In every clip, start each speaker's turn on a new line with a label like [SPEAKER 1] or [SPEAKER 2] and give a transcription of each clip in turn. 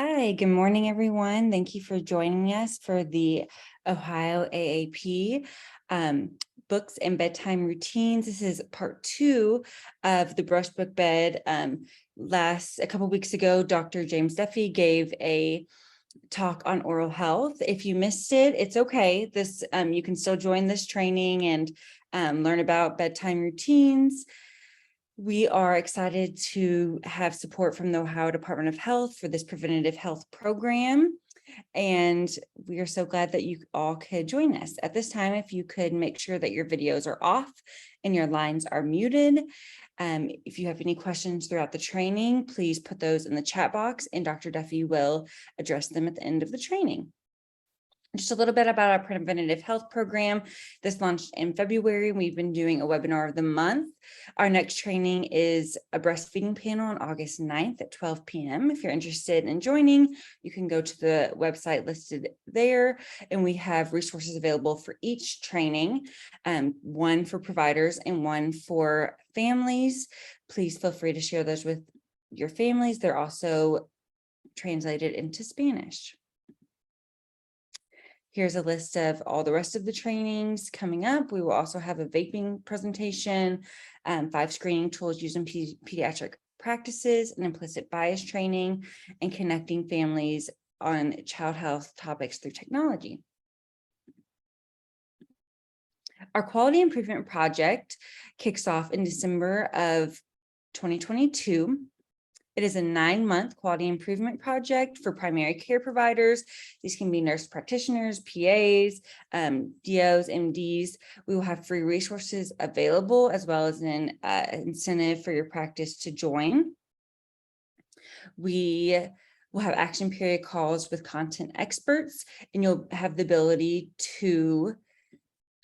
[SPEAKER 1] Hi, good morning, everyone. Thank you for joining us for the Ohio AAP Books and Bedtime Routines. This is part 2 of the Brush Book Bed. A couple weeks ago, Dr. James Duffy gave a talk on oral health. If you missed it, it's okay. You can still join this training and learn about bedtime routines. We are excited to have support from the Ohio Department of Health for this preventative health program. And we are so glad that you all could join us. At this time, if you could make sure that your videos are off and your lines are muted. If you have any questions throughout the training, please put those in the chat box and Dr. Duffy will address them at the end of the training. Just a little bit about our preventative health program. This launched in February. We've been doing a webinar of the month. Our next training is a breastfeeding panel on August 9th at 12 p.m. If you're interested in joining, you can go to the website listed there, and we have resources available for each training, one for providers and one for families. Please feel free to share those with your families. They're also translated into Spanish. Here's a list of all the rest of the trainings coming up. We will also have a vaping presentation, 5 screening tools used in pediatric practices, and implicit bias training, and connecting families on child health topics through technology. Our quality improvement project kicks off in December of 2022. It is a 9-month quality improvement project for primary care providers. These can be nurse practitioners, PAs, DOs, MDs. We will have free resources available as well as an incentive for your practice to join. We will have action period calls with content experts, and you'll have the ability to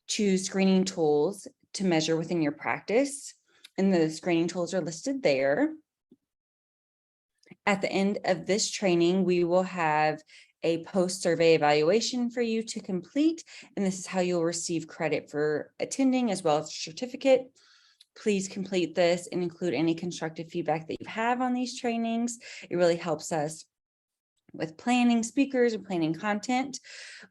[SPEAKER 1] choose screening tools to measure within your practice. And the screening tools are listed there. At the end of this training, we will have a post-survey evaluation for you to complete, and this is how you'll receive credit for attending as well as a certificate. Please complete this and include any constructive feedback that you have on these trainings. It really helps us with planning speakers and planning content.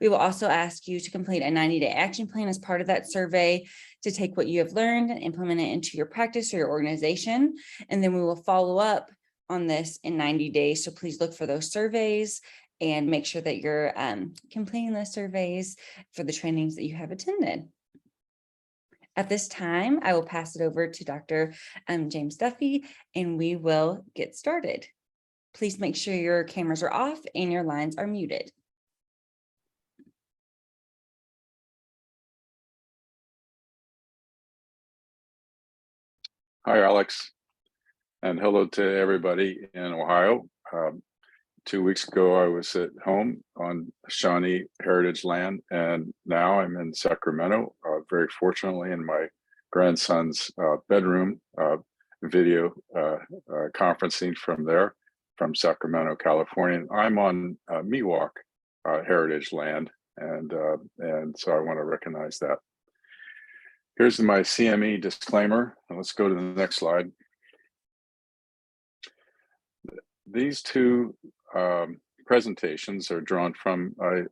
[SPEAKER 1] We will also ask you to complete a 90-day action plan as part of that survey to take what you have learned and implement it into your practice or your organization. And then we will follow up on this in 90 days. So please look for those surveys and make sure that you're completing those surveys for the trainings that you have attended. At this time, I will pass it over to Dr. James Duffy, and we will get started. Please make sure your cameras are off and your lines are muted.
[SPEAKER 2] Hi, Alex, and hello to everybody in Ohio. 2 weeks ago, I was at home on Shawnee Heritage Land, and now I'm in Sacramento, very fortunately in my grandson's bedroom, video conferencing from there, from Sacramento, California. I'm on Miwok Heritage Land, and so I want to recognize that. Here's my CME disclaimer. Let's go to the next slide. These two presentations are drawn from a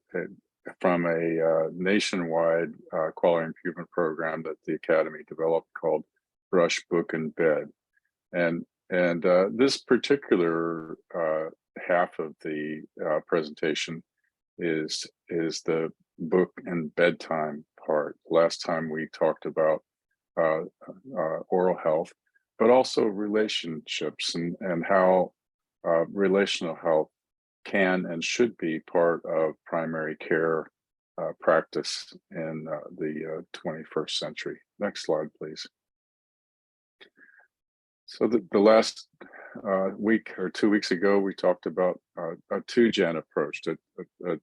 [SPEAKER 2] nationwide quality improvement program that the Academy developed called Brush, Book, and Bed. And this particular half of the presentation is the book and bedtime part. Last time we talked about oral health, but also relationships and how relational health can and should be part of primary care practice in the 21st century. Next slide, please. So the last week or 2 weeks ago, we talked about a 2-gen approach, a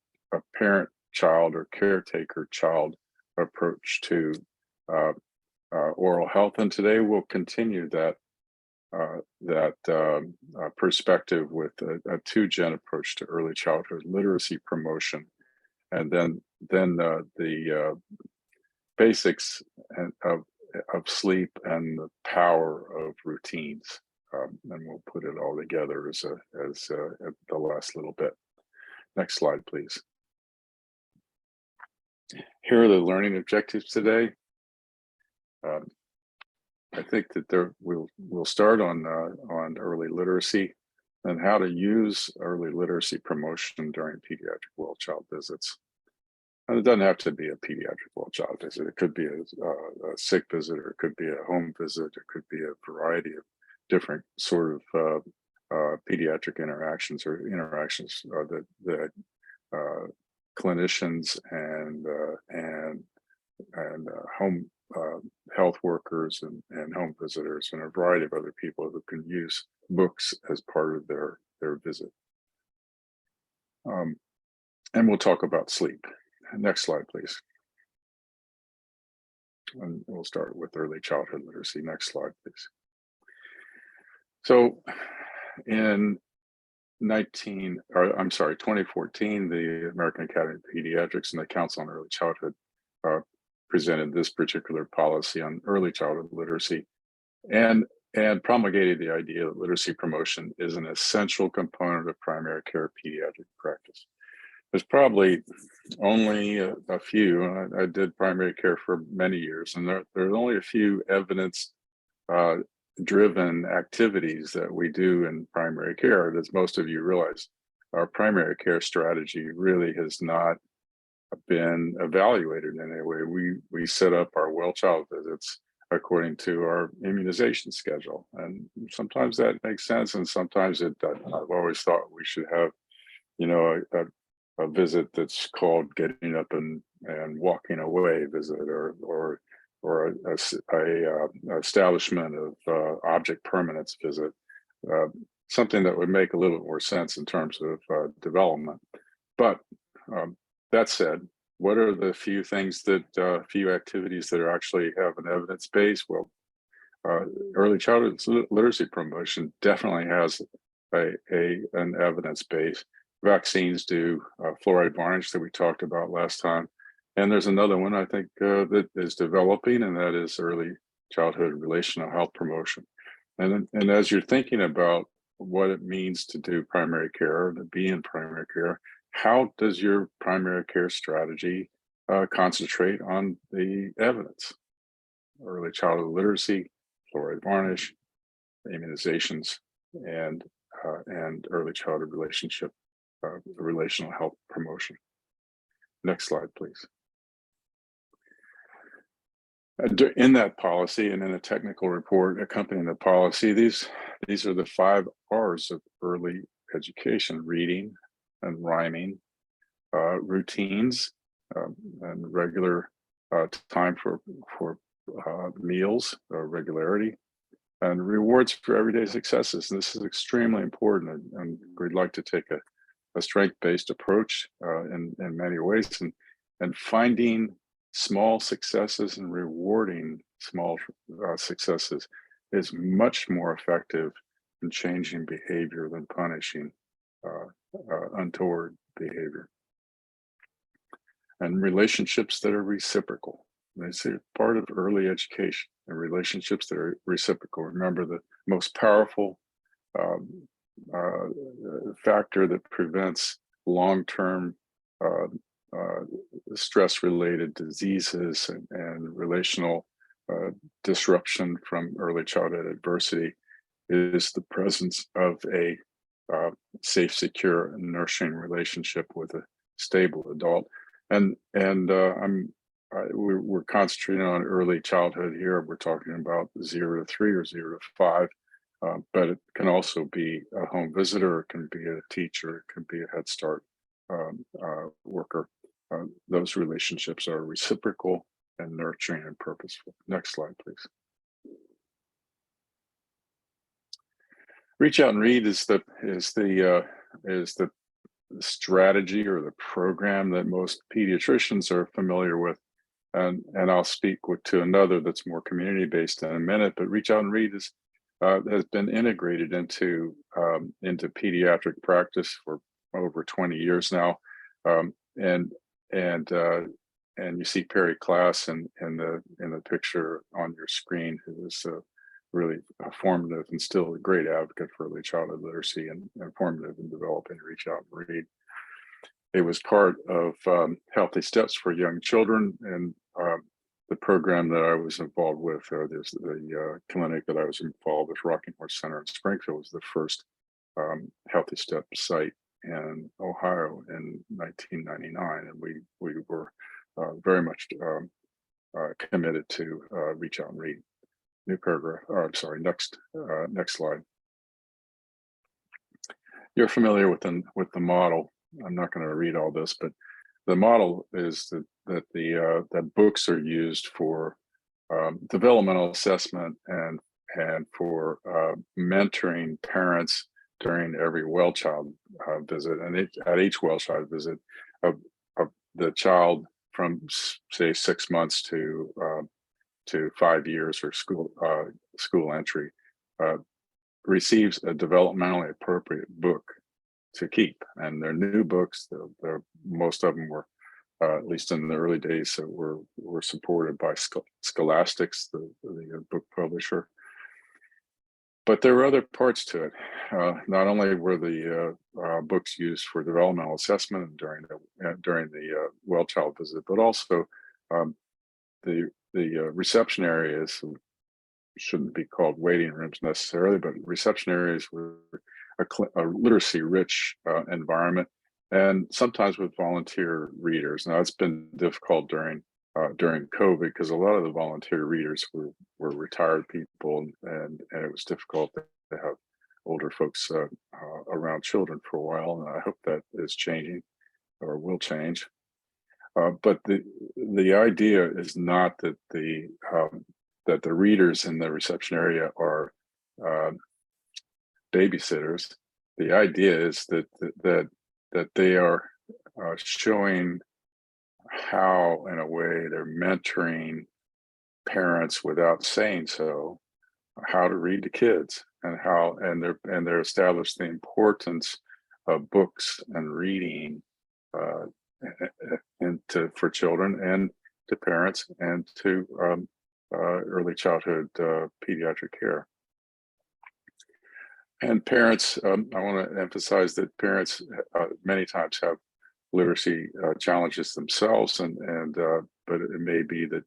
[SPEAKER 2] parent-child or caretaker-child approach to oral health. And today we'll continue that perspective with a 2-gen approach to early childhood literacy promotion, and then the basics of sleep and the power of routines. and we'll put it all together as at the last little bit. Next slide, please. Here are the learning objectives today. I think that we'll start on early literacy and how to use early literacy promotion during pediatric well child visits. And it doesn't have to be a pediatric well child visit. It could be a sick visit, or it could be a home visit. It could be a variety of different sort of pediatric interactions, or interactions that clinicians and home health workers and home visitors and a variety of other people who can use books as part of their visit. And we'll talk about sleep. Next slide, please. And we'll start with early childhood literacy. Next slide, please. So in 2014, the American Academy of Pediatrics and the Council on Early Childhood presented this particular policy on early childhood literacy, and promulgated the idea that literacy promotion is an essential component of primary care pediatric practice. There's probably only a few, and I did primary care for many years, and there's only a few evidence driven activities that we do in primary care. As most of you realize, our primary care strategy really has not been evaluated in any way. We set up our well child visits according to our immunization schedule, and sometimes that makes sense and sometimes it doesn't. I've always thought we should have, a visit that's called getting up and walking away visit, or a establishment of object permanence visit, something that would make a little bit more sense in terms of development. But that said, what are the few things that few activities that are actually have an evidence base? Well, early childhood literacy promotion definitely has an evidence base. Vaccines do, fluoride varnish that we talked about last time. And there's another one I think that is developing, and that is early childhood relational health promotion. And as you're thinking about what it means to do primary care, to be in primary care, how does your primary care strategy concentrate on the evidence? Early childhood literacy, fluoride varnish, immunizations, and early childhood relational health promotion. Next slide, please. In that policy and in a technical report accompanying the policy, these are the 5 R's of early education: reading and rhyming, routines, and regular time for meals, regularity, and rewards for everyday successes. And this is extremely important, and we'd like to take a strength-based approach in many ways, and finding small successes and rewarding small successes is much more effective in changing behavior than punishing untoward behavior. And relationships that are reciprocal. They say part of early education, and relationships that are reciprocal. Remember, the most powerful factor that prevents long-term stress-related diseases and relational disruption from early childhood adversity is the presence of a safe, secure, and nurturing relationship with a stable adult. And we're concentrating on early childhood here. We're talking about 0 to 3 or 0 to 5. But it can also be a home visitor, it can be a teacher, it can be a Head Start worker. Those relationships are reciprocal and nurturing and purposeful. Next slide, please. Reach Out and Read is the strategy or the program that most pediatricians are familiar with. And I'll speak to another that's more community-based in a minute, but Reach Out and Read has been integrated into pediatric practice for over 20 years now, and you see Perry Class in the picture on your screen, who is really formative and still a great advocate for early childhood literacy and formative in developing Reach Out and Read. It was part of Healthy Steps for Young Children, and the program that I was involved with, there's the clinic that I was involved with, Rocking Horse Center in Springfield, was the first Healthy Steps site in Ohio in 1999, and we were very much committed to Reach Out and Read. New paragraph. Oh, I'm sorry. Next slide. You're familiar with the model. I'm not going to read all this, but the model is that books are used for developmental assessment and for mentoring parents during every well child visit, and at each well child visit, of the child from say 6 months to 5 years or school entry receives a developmentally appropriate book to keep, and they're new books. Most of them were, at least in the early days, were supported by Scholastics, the book publisher. But there were other parts to it. Not only were the books used for developmental assessment during the well child visit, but also the reception areas shouldn't be called waiting rooms necessarily, but reception areas were a literacy-rich environment, and sometimes with volunteer readers. Now, it's been difficult during COVID because a lot of the volunteer readers were retired people, and it was difficult to have older folks around children for a while. And I hope that is changing or will change. But the idea is not that the readers in the reception area are babysitters. The idea is that they are showing how, in a way, they're mentoring parents without saying so, how to read to kids, and they're establish the importance of books and reading for children and to parents and to early childhood pediatric care. And parents, I want to emphasize that parents many times have literacy challenges themselves, but it may be that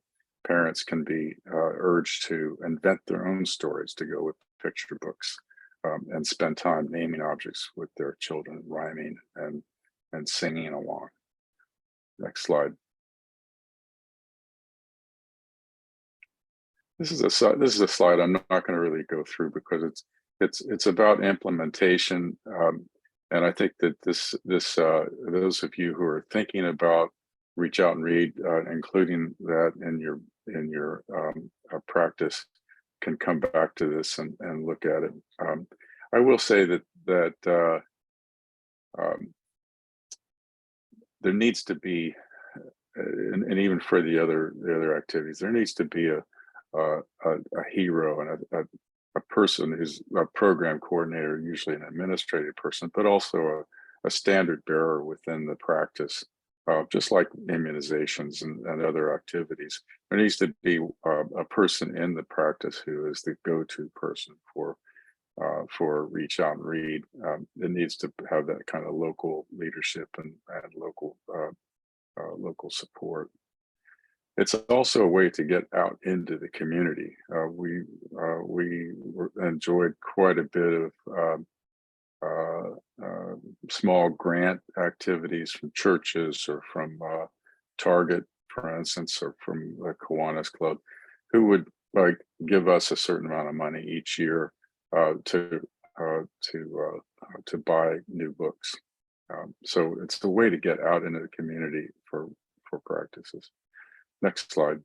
[SPEAKER 2] parents can be urged to invent their own stories to go with picture books, and spend time naming objects with their children, rhyming and singing along. Next slide. This is a slide I'm not going to really go through because it's about implementation, and I think that those of you who are thinking about Reach Out and Read, including that in your practice, can come back to this and look at it. I will say that there needs to be, and even for the other activities, there needs to be a hero and a person who's a program coordinator, usually an administrative person, but also a standard bearer within the practice, just like immunizations and other activities. There needs to be a person in the practice who is the go-to person for Reach Out and Read. It needs to have that kind of local leadership and local support. It's also a way to get out into the community. We enjoyed quite a bit of small grant activities from churches or from Target, for instance, or from the Kiwanis Club, who would give us a certain amount of money each year to buy new books. So it's the way to get out into the community for practices. Next slide.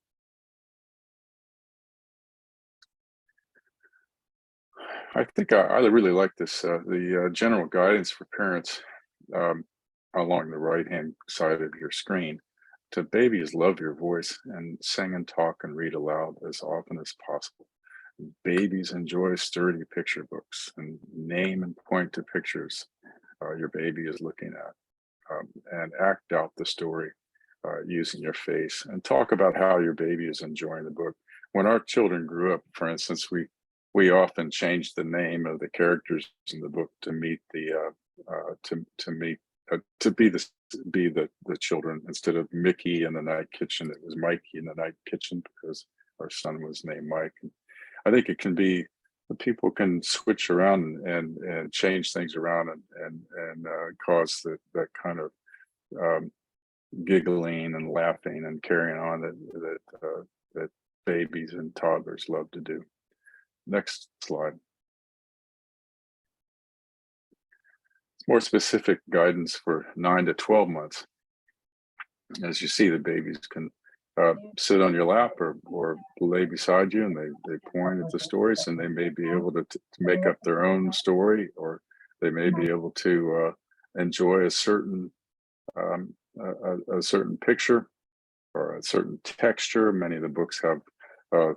[SPEAKER 2] I think I really like this, the general guidance for parents along the right-hand side of your screen. To babies, love your voice and sing and talk and read aloud as often as possible. Babies enjoy sturdy picture books, and name and point to pictures your baby is looking at, and act out the story using your face, and talk about how your baby is enjoying the book. When our children grew up, for instance, we we often change the name of the characters in the book to meet the to meet to be the children. Instead of Mickey in the Night Kitchen, it was Mikey in the Night Kitchen because our son was named Mike. And I think it can be, people can switch around and change things around and cause that kind of giggling and laughing and carrying on that babies and toddlers love to do. Next slide. More specific guidance for 9 to 12 months. As you see, the babies can sit on your lap or lay beside you, and they point at the stories, and they may be able to make up their own story, or they may be able to enjoy a certain picture or a certain texture. Many of the books have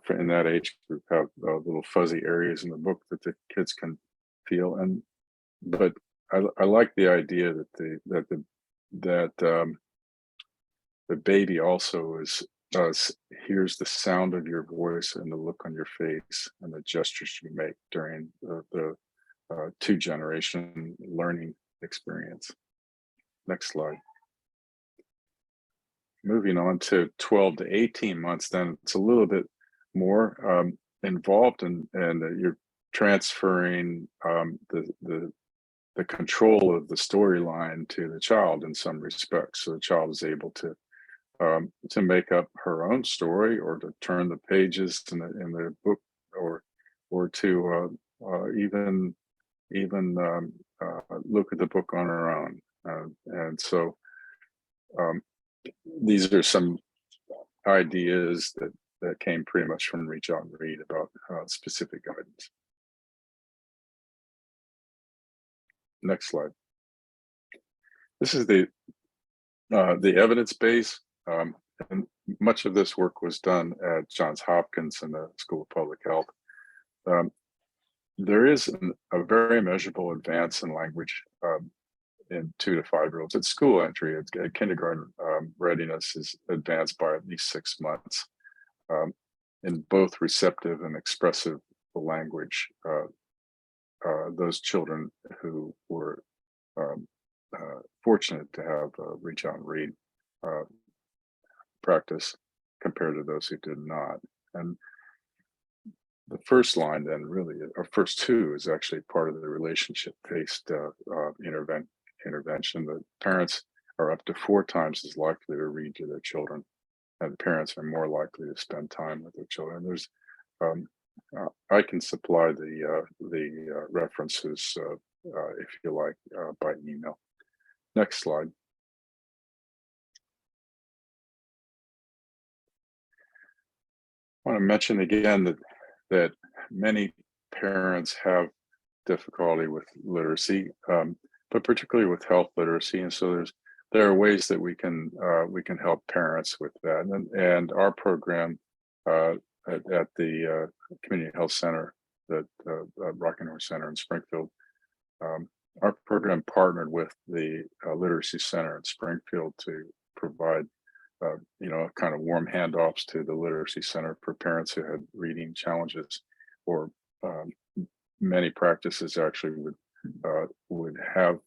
[SPEAKER 2] in that age group have little fuzzy areas in the book that the kids can feel. But I like the idea that the baby also hears the sound of your voice and the look on your face and the gestures you make during the 2-generation learning experience. Next slide. Moving on to 12 to 18 months, then it's a little bit more involved, and you're transferring the control of the storyline to the child in some respects. So the child is able to make up her own story, or to turn the pages in the book, or to even look at the book on her own. And so these are some ideas that came pretty much from Reach Out and Read about specific guidance. Next slide. This is the evidence base, and much of this work was done at Johns Hopkins and the School of Public Health. There is a very measurable advance in language in 2 to 5-year-olds. At school entry, at kindergarten readiness is advanced by at least 6 months in both receptive and expressive language. Those children who were fortunate to have Reach Out and Read practice compared to those who did not. And the first line, then, really, or first two, is actually part of the relationship-based intervention. The parents are up to 4 times as likely to read to their children, and the parents are more likely to spend time with their children. There's I can supply the references if you like by email. Next slide. I want to mention again that many parents have difficulty with literacy, but particularly with health literacy, and so there are ways that we can help parents with that. And our program at the Community Health Center, that Rockingham Center in Springfield, our program partnered with the Literacy Center in Springfield to provide kind of warm handoffs to the Literacy Center for parents who had reading challenges, or many practices actually would have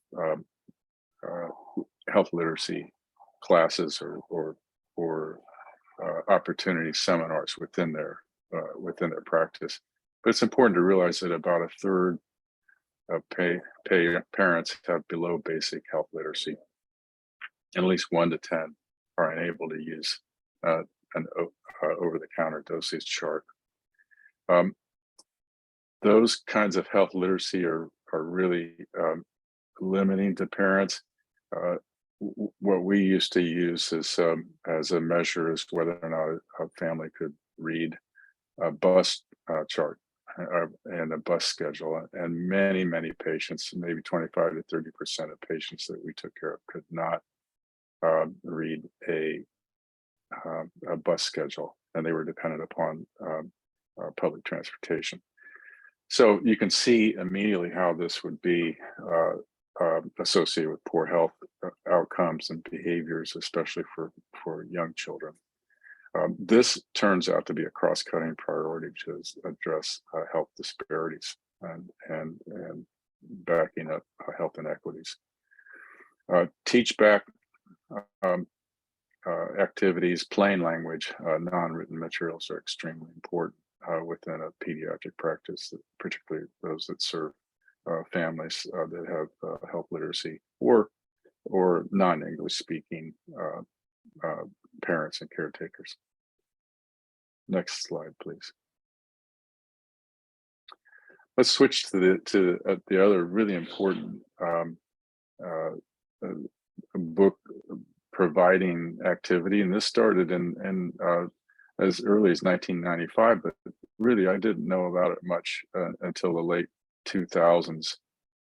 [SPEAKER 2] health literacy classes or opportunity seminars within their practice. But it's important to realize that about a third of parents have below basic health literacy, and at least 1 to 10 are unable to use an over-the-counter dosage chart. Those kinds of health literacy are really limiting to parents. What we used to use as a measure is whether or not a family could read a bus chart and a bus schedule. And many patients, maybe 25 to 30% of patients that we took care of, could not read a bus schedule, and they were dependent upon public transportation. So you can see immediately how this would be associated with poor health outcomes and behaviors, especially for young children. This turns out to be a cross-cutting priority to address health disparities and backing up health inequities. Teach back um, activities, plain language, non-written materials are extremely important within a pediatric practice, particularly those that serve families that have health literacy or non-English speaking parents and caretakers. Next slide, please. Let's switch to the other really important uh, book providing activity, and this started in as early as 1995, but really I didn't know about it much until the late 2000s,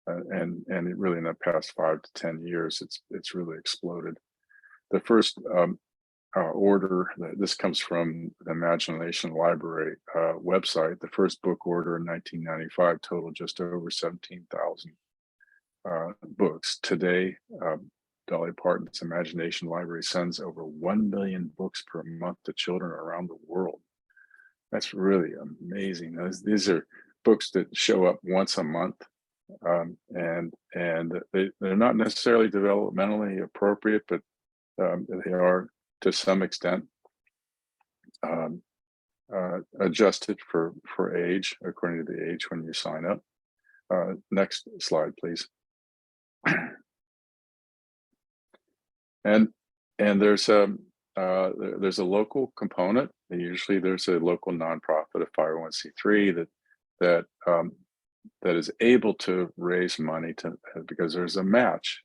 [SPEAKER 2] and it really in the past 5 to 10 years, it's really exploded. The first order, this comes from the Imagination Library website. The first book order in 1995 totaled just over 17,000 books. Today, Dolly Parton's Imagination Library sends over 1 million books per month to children around the world. That's really amazing. These are books that show up once a month, and they're not necessarily developmentally appropriate, but they are to some extent adjusted for age, according to the age when you sign up. Next slide, please. And there's a local component. Usually, there's a local nonprofit, a 501c3 that is able to raise money because there's a match.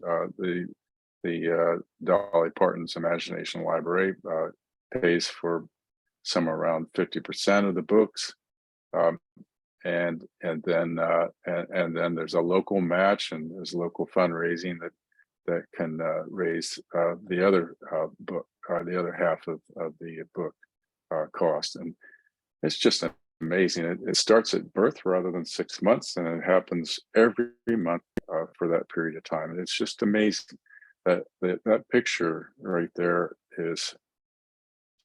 [SPEAKER 2] The Dolly Parton's Imagination Library pays for somewhere around 50% of the books, and then there's a local match, and there's local fundraising that can raise the other book, the other half of the book cost. And it's just amazing. It starts at birth rather than 6 months, and it happens every month for that period of time. And it's just amazing that picture right there is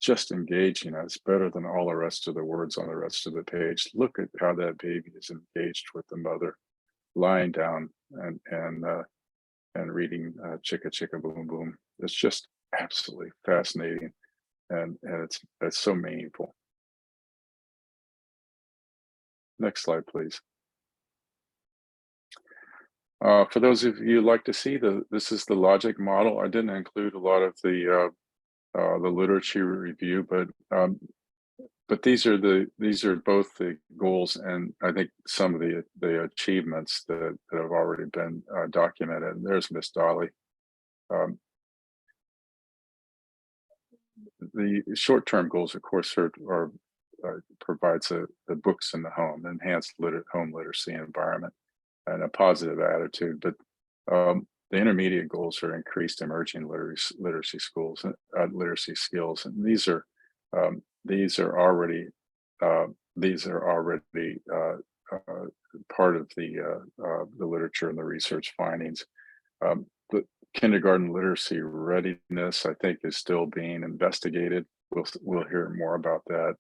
[SPEAKER 2] just engaging. It's better than all the rest of the words on the rest of the page. Look at how that baby is engaged with the mother, lying down and reading Chicka Chicka Boom Boom. It's just absolutely fascinating, and it's so meaningful. Next slide, please. For those of you who'd like to see this is the logic model. I didn't include a lot of the literature review, but these are both the goals and I think some of the achievements that have already been documented. And there's Miss Dolly. The short-term goals, of course, are provides the books in the home, enhanced home literacy environment, and a positive attitude. But the intermediate goals are increased emerging literacy skills, and these are already part of the literature and the research findings. The kindergarten literacy readiness, I think, is still being investigated. We'll hear more about that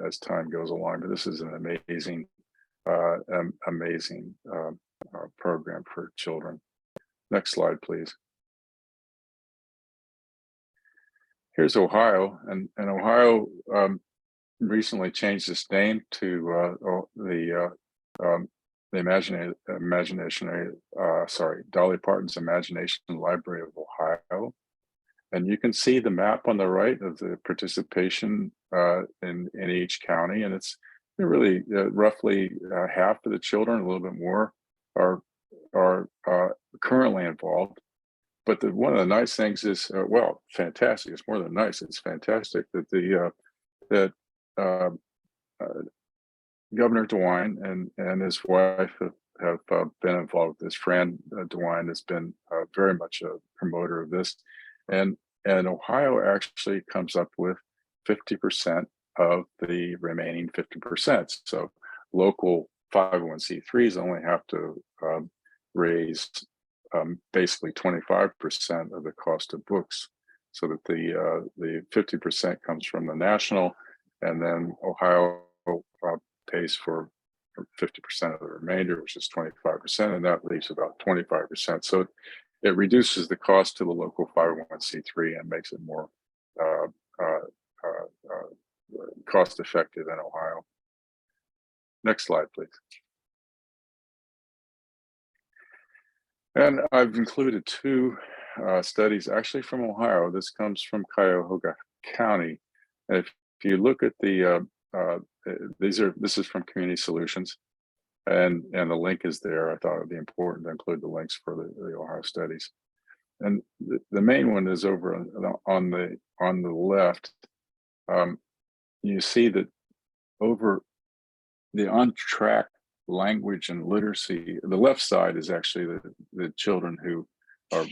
[SPEAKER 2] as time goes along. But this is an amazing program for children. Next slide, please. Here's Ohio, and Ohio recently changed its name to Dolly Parton's Imagination Library of Ohio. And you can see the map on the right of the participation in each county, and it's really roughly half of the children, a little bit more, are currently involved. But one of the nice things is, fantastic. It's more than nice. It's fantastic that Governor DeWine and his wife have been involved with this. Fran DeWine has been very much a promoter of this, and Ohio actually comes up with 50% of the remaining 50%. So local 501c3s only have to raise basically 25% of the cost of books. so that the 50% comes from the national, and then Ohio pays for 50% of the remainder, which is 25%, and that leaves about 25%. So it reduces the cost to the local 501c3 and makes it more uh, uh, cost effective in Ohio. Next slide, please. And I've included two studies actually from Ohio. This comes from Cuyahoga County. And if you look at this is from Community Solutions, and the link is there. I thought it would be important to include the links for the Ohio studies. And the main one is over on the left. You see that over the on-track language and literacy, the left side is actually the children who are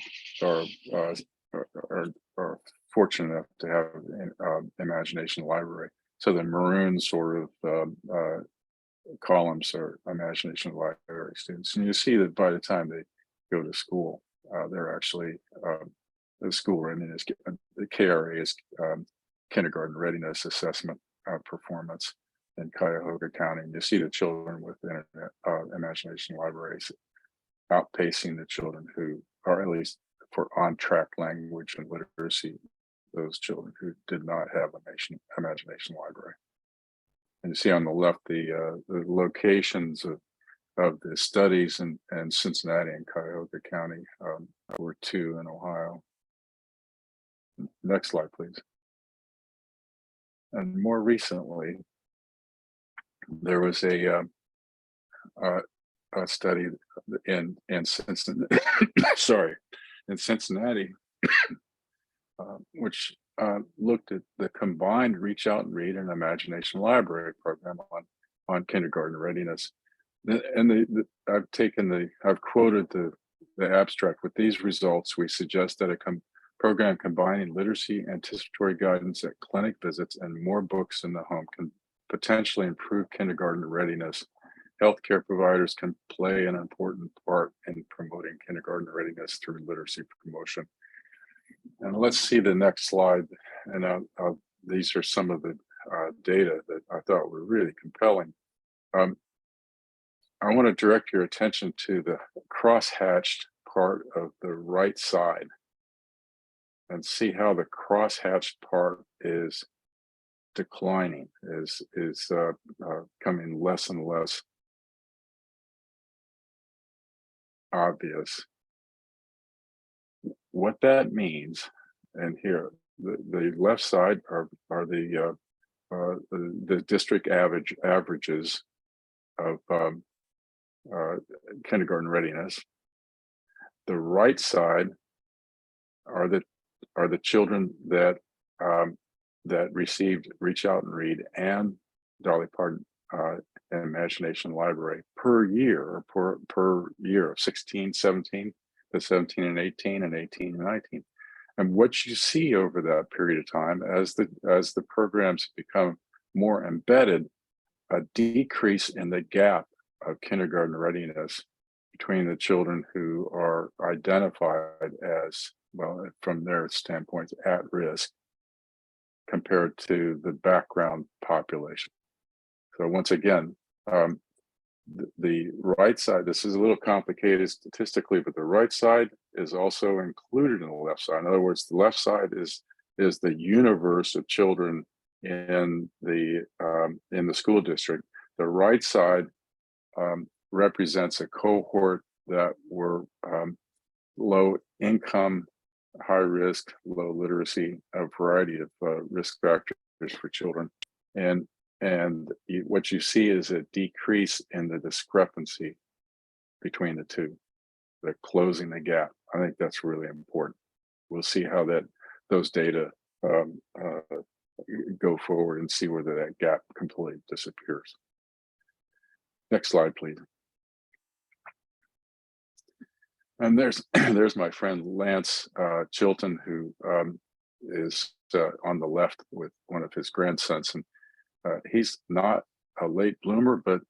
[SPEAKER 2] fortunate enough to have an imagination library. So the maroon sort of columns are imagination library students, and you see that by the time they go to school, they're actually the school readiness, the KRA is kindergarten readiness assessment performance in Cuyahoga County. And you see the children with internet imagination libraries outpacing the children who are, at least for on-track language and literacy, those children who did not have an imagination library. And you see on the left the locations of the studies in Cincinnati and Cuyahoga County. Were two in Ohio. Next slide, please. And more recently, there was a study in Cincinnati, sorry, in Cincinnati, which looked at the combined Reach Out and Read and Imagination Library program on kindergarten readiness. And I've quoted the abstract. With these results, we suggest that a program combining literacy, anticipatory guidance at clinic visits, and more books in the home can potentially improve kindergarten readiness. Healthcare providers can play an important part in promoting kindergarten readiness through literacy promotion. And let's see the next slide. And these are some of the data that I thought were really compelling. I want to direct your attention to the crosshatched part of the right side and see how the crosshatched part is declining, is coming less and less obvious. What that means, and here the left side are the district averages of kindergarten readiness. The right side are the children that that received Reach Out and Read and Dolly Parton Imagination Library per year, or per year of 16, 17, to 17 and 18, and 18 and 19. And what you see over that period of time, as the programs become more embedded, a decrease in the gap of kindergarten readiness between the children who are identified as, well, from their standpoint, at risk compared to the background population. So once again, the right side, this is a little complicated statistically, but the right side is also included in the left side. In other words, the left side is the universe of children in the school district. The right side represents a cohort that were low income, high risk, low literacy, a variety of risk factors for children. And what you see is a decrease in the discrepancy between the two. They're closing the gap. I think that's really important. We'll see how those data go forward and see whether that gap completely disappears. Next slide, please. And there's my friend Lance Chilton, who is on the left with one of his grandsons, and he's not a late bloomer, but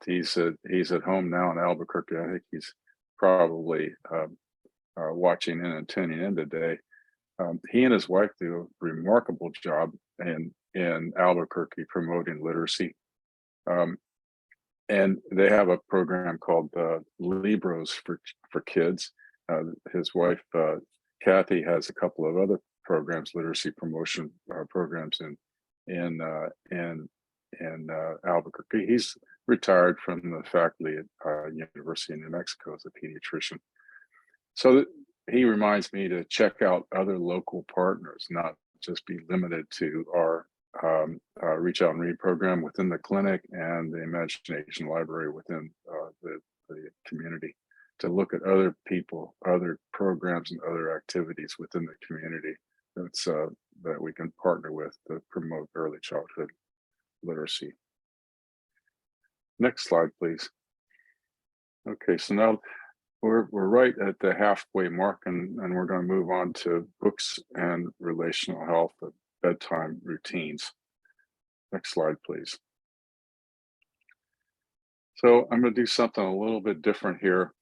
[SPEAKER 2] he's at home now in Albuquerque. I think he's probably watching in and tuning in today. He and his wife do a remarkable job in Albuquerque promoting literacy. Um, and they have a program called Libros for kids. His wife Kathy has a couple of other programs, literacy promotion programs in Albuquerque. He's retired from the faculty at University of New Mexico as a pediatrician. So he reminds me to check out other local partners, not just be limited to our Reach Out and Read program within the clinic and the Imagination Library within the community, to look at other people, other programs, and other activities within the community that we can partner with to promote early childhood literacy. Next slide, please. Okay, so now we're right at the halfway mark, and we're going to move on to books and relational health of bedtime routines. Next slide, please. So I'm going to do something a little bit different here.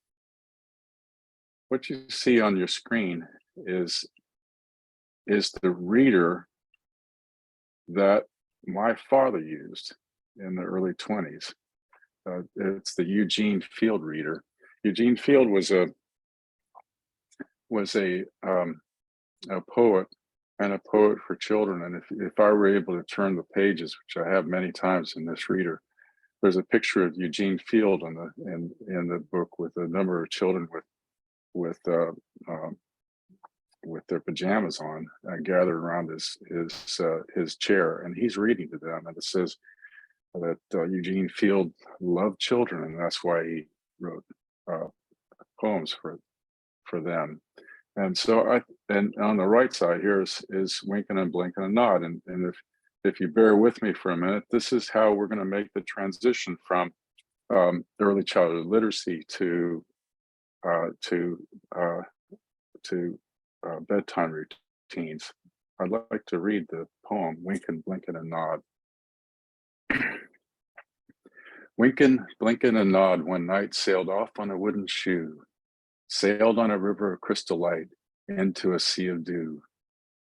[SPEAKER 2] What you see on your screen is the reader that my father used in the early 20s. It's the Eugene Field reader. Eugene Field was a poet and a poet for children. And if I were able to turn the pages, which I have many times in this reader, there's a picture of Eugene Field in the book with a number of children with their pajamas on, gathered around his chair, and he's reading to them. And it says that Eugene Field loved children, and that's why he wrote poems for them. And so and on the right side here is winking and blinking and nod. And if you bear with me for a minute, this is how we're going to make the transition from early childhood literacy to bedtime routines. I'd like to read the poem Winkin', Blinkin' and Nod. Winkin', blinkin' and nod, one night sailed off on a wooden shoe, sailed on a river of crystal light into a sea of dew.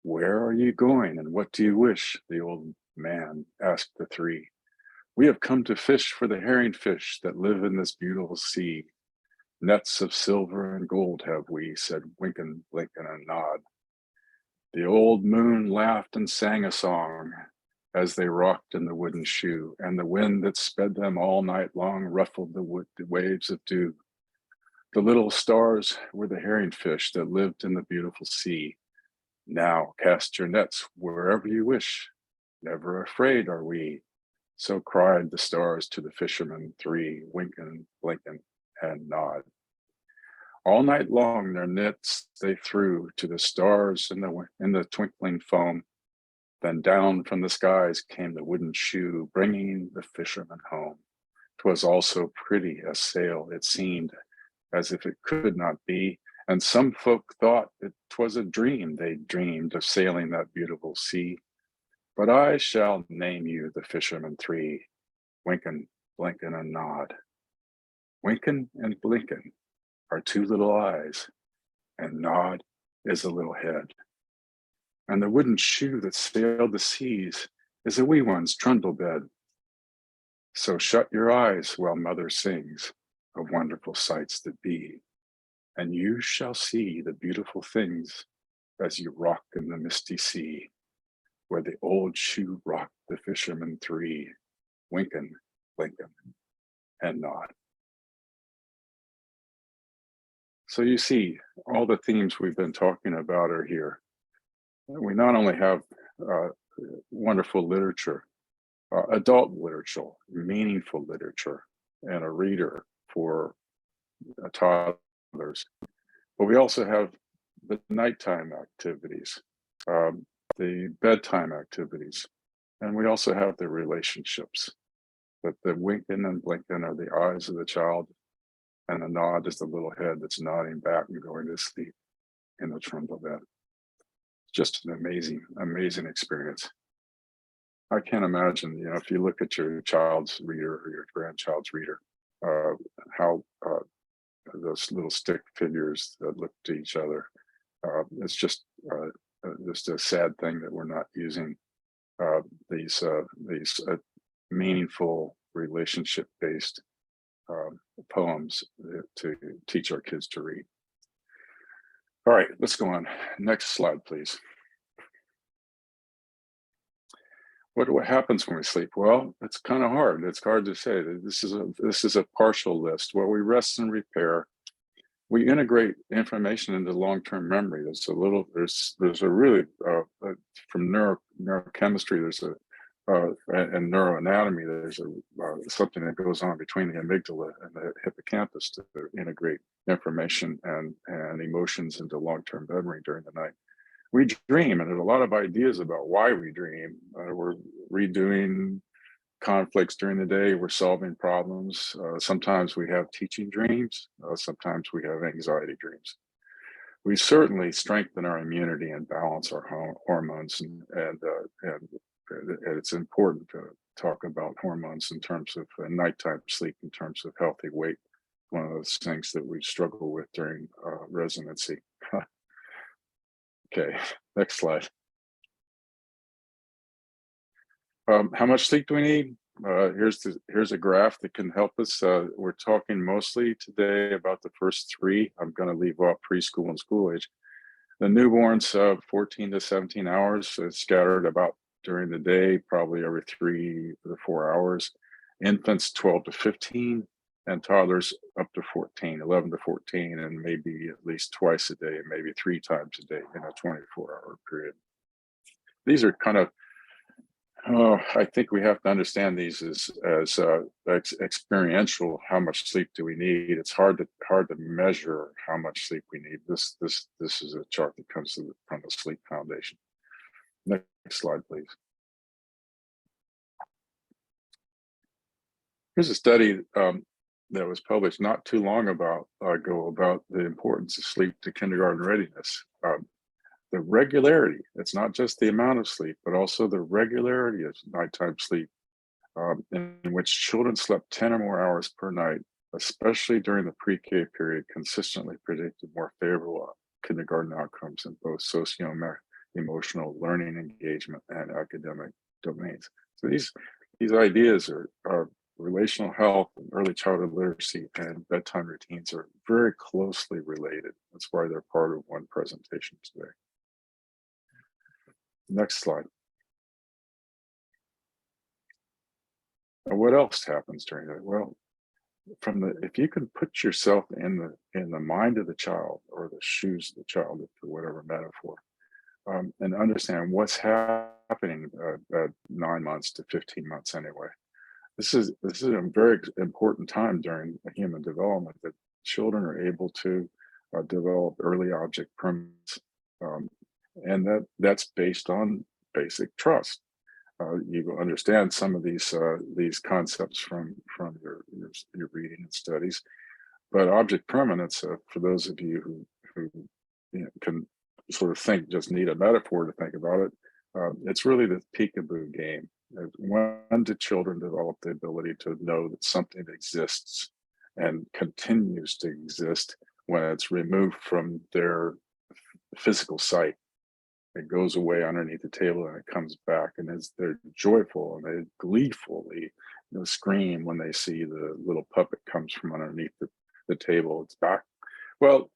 [SPEAKER 2] Where are you going and what do you wish? The old man asked the three. We have come to fish for the herring fish that live in this beautiful sea. Nets of silver and gold have we, said Winkin', Blinkin' and Nod. The old moon laughed and sang a song as they rocked in the wooden shoe, and the wind that sped them all night long ruffled the waves of dew. The little stars were the herring fish that lived in the beautiful sea. Now cast your nets wherever you wish, never afraid are we. So cried the stars to the fishermen three, Winkin', Blinkin' and Nod. All night long their nets they threw to the stars in the twinkling foam. Then down from the skies came the wooden shoe, bringing the fishermen home. 'Twas all so pretty a sail, it seemed as if it could not be, and some folk thought it 'twas a dream they dreamed of sailing that beautiful sea. But I shall name you the fishermen three, Winkin', Blinkin' and Nod. Winkin' and Blinkin' are two little eyes, and Nod is a little head. And the wooden shoe that sailed the seas is a wee one's trundle bed. So shut your eyes while mother sings of wonderful sights that be, and you shall see the beautiful things as you rock in the misty sea, where the old shoe rocked the fishermen three, Winkin', Blinkin' and Nod. So you see, all the themes we've been talking about are here. We not only have wonderful literature, adult literature, meaningful literature, and a reader for toddlers, but we also have the nighttime activities, the bedtime activities, and we also have the relationships. That the winking and blinking are the eyes of the child, and the nod is the little head that's nodding back and going to sleep in the trundle bed. Just an amazing, amazing experience. I can't imagine, if you look at your child's reader or your grandchild's reader, how those little stick figures that look to each other, it's just just a sad thing that we're not using these meaningful relationship-based poems to teach our kids to read. All right, let's go on. Next slide, please. What happens when we sleep? Well, it's kind of hard. It's hard to say. This is a partial list. Well, we rest and repair. We integrate information into long-term memory. There's a really from neurochemistry. There's a and neuroanatomy. There's something that goes on between the amygdala and the hippocampus to integrate information and emotions into long-term memory during the night. We dream, and there's a lot of ideas about why we dream. We're redoing conflicts during the day. We're solving problems. Sometimes we have teaching dreams. Sometimes we have anxiety dreams. We certainly strengthen our immunity and balance our hormones, and it's important to talk about hormones in terms of nighttime sleep, in terms of healthy weight. One of those things that we struggle with during residency. Okay, next slide. How much sleep do we need? Here's a graph that can help us. We're talking mostly today about the first three. I'm going to leave off preschool and school age. The newborns, 14 to 17 hours, scattered about during the day, probably every 3 to 4 hours. Infants, 12 to 15, and toddlers up to 14, 11 to 14, and maybe at least twice a day, and maybe 3 times a day in a 24-hour period. These are kind of, I think we have to understand these as experiential. How much sleep do we need? It's hard to measure how much sleep we need. This is a chart that comes from the Sleep Foundation. Next slide, please. Here's a study that was published not too long ago about the importance of sleep to kindergarten readiness. The regularity, it's not just the amount of sleep, but also the regularity of nighttime sleep, in which children slept 10 or more hours per night, especially during the pre-K period, consistently predicted more favorable kindergarten outcomes in both socio-emotional learning engagement and academic domains. So these ideas are relational health and early childhood literacy and bedtime routines are very closely related. That's why they're part of one presentation today. Next slide. And what else happens during that? Well, if you can put yourself in the mind of the child or the shoes of the child, for whatever metaphor, and understand what's happening at 9 months to 15 months anyway. This is a very important time during human development that children are able to develop early object permanence, and that's based on basic trust. You understand some of these concepts from your reading and studies, but object permanence, for those of you who can sort of just need a metaphor to think about it, it's really the peekaboo game. When do children develop the ability to know that something exists and continues to exist when it's removed from their physical sight? It goes away underneath the table and it comes back, and they're joyful and they gleefully scream when they see the little puppet comes from underneath the table. It's back. Well,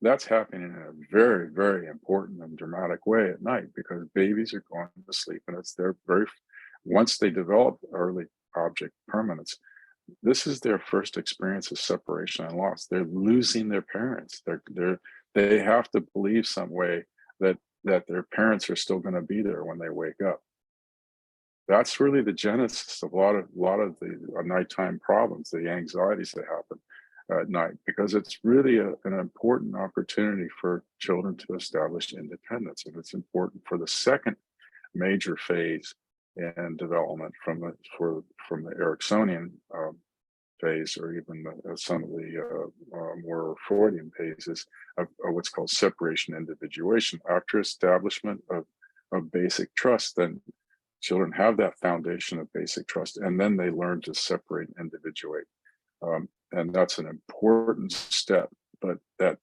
[SPEAKER 2] that's happening in a very, very important and dramatic way at night, because babies are going to sleep, and it's their once they develop early object permanence, this is their first experience of separation and loss. They're losing their parents. They have to believe some way that their parents are still going to be there when they wake up. That's really the genesis of a lot of the nighttime problems, the anxieties that happen at night, because it's really an important opportunity for children to establish independence, and it's important for the second major phase in development from the Ericksonian phase, or even some of the more Freudian phases of what's called separation individuation. After establishment of basic trust, then children have that foundation of basic trust, and then they learn to separate and individuate. And that's an important step, but that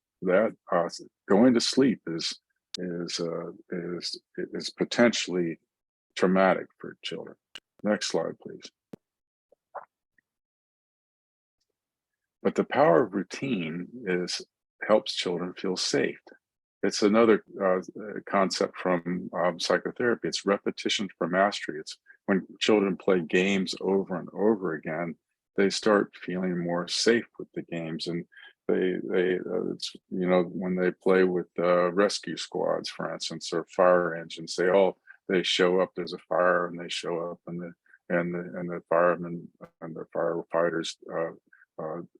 [SPEAKER 2] going to sleep is is potentially traumatic for children. Next slide, please. But the power of routine helps children feel safe. It's another concept from psychotherapy. It's repetition for mastery. It's when children play games over and over again, they start feeling more safe with the games. And it's, when they play with rescue squads, for instance, or fire engines, they show up. There's a fire, and they show up, and the firemen and the firefighters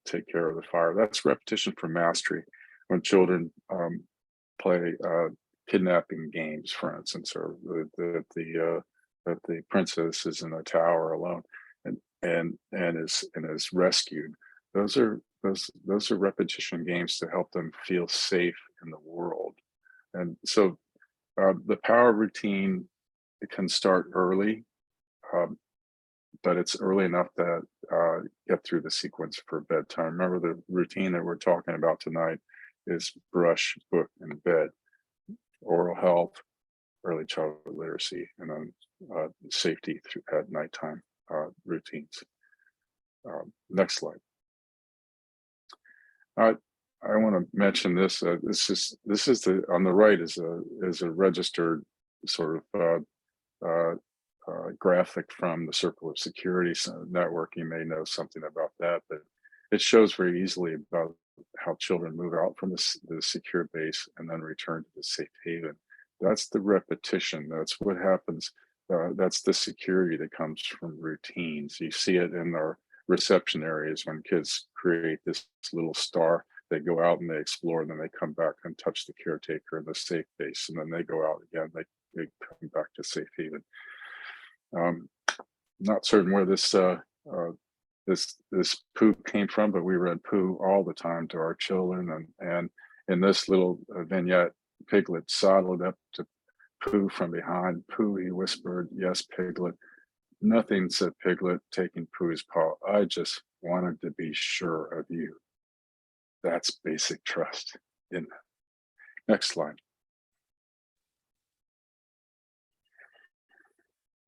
[SPEAKER 2] take care of the fire. That's repetition for mastery. When children play kidnapping games, for instance, or that the princess is in a tower alone and is rescued. Those are repetition games to help them feel safe in the world. And so the power of routine, it can start early, but it's early enough that get through the sequence for bedtime. Remember, the routine that we're talking about tonight is brush, book, and bed, oral health, early childhood literacy, and then safety at nighttime routines. Next slide. I want to mention this. This is the on the right is a registered sort of graphic from the Circle of Security Network. You may know something about that, but it shows very easily about how children move out from the secure base and then return to the safe haven. That's the repetition. That's what happens. That's the security that comes from routines. You see it in our reception areas when kids create this little star. They go out and they explore, and then they come back and touch the caretaker in the safe base, and then they go out again. They come back to safe haven. Not certain where this poo came from, but we read poo all the time to our children. And in this little vignette, Piglet sidled up to Pooh from behind. Pooh, he whispered, "Yes, Piglet." "Nothing," said Piglet, taking Pooh's paw. "I just wanted to be sure of you." That's basic trust. Next slide.